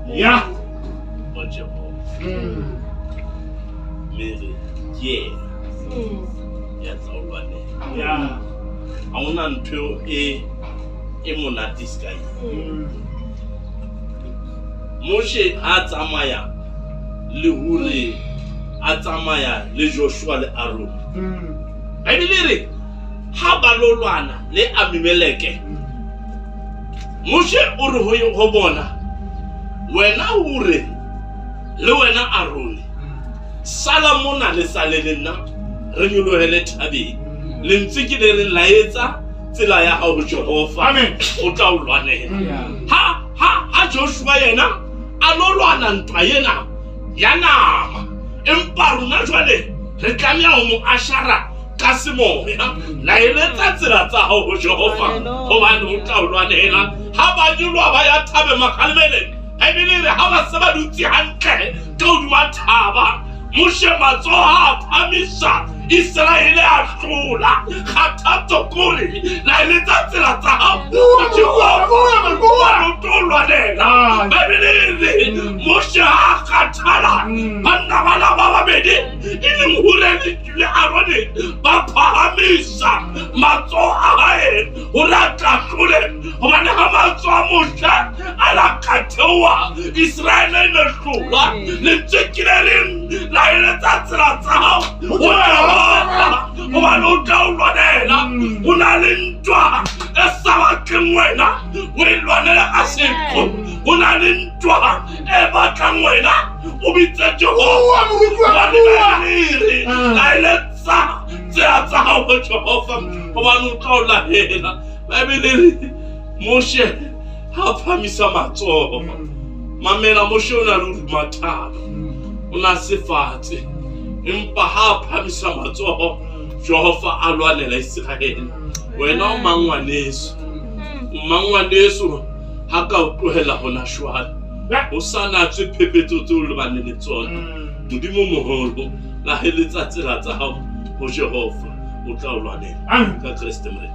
Yeah. Mary, yes, all one. Yeah. I want to a monatis guy. Moshe Atamaya, le Uri, Atamaya, le Joshua, le Aaron. I believe it. Habalolwana, le Abimeleke. Moshe Uri Hobona. When I Uri, Luena Aaron. Salamona le Salena, Renulo Heletabi, Limtiki de Laeta, Tilaya of Jehovah. Amen. Otaulwane. Ha Joshua Yena, Alolwana and Payena, Yana, Emparuna Jale, Recamia Ashara, Casimo, Laeta Tilata of Jehovah, Ovanu Taulwana. How about you, Rabaya Tabe Makalmele? I believe how a Sabaduti Hanke, told Matava. Moshe Mazoha Pamisha Israeli Ashula Khatato Kuri la ileta tilata Moshe Akatala Panamala Baba Bedi Inimhureni Aroni Papa Amisha Mazoha Uraka Kule Omanahamazo Moshe Alakatoa Israeli Ashula Limchikirin la ileta tilata Umaludaulwanela, unalindwa, esawakimwena, wilwanela asiko, unalindwa, ebakamwena, ubite Jehova, wanimeliri, laileta, zeata hawa Jehova, umaludaulahela, labiliri, Moshe, hapamisa mato, mamela Moshe unaluri matano, unasifati, Impaha Pamisa Mato, Jehovah Alwane Israel. When all Mangwanesu, Haka Kuhela Honashwad, Osana to Pepe to Tulmaniniton, Mudimu Moholo, La Helita Tirata, Jehovah, Utaulane, Christemre.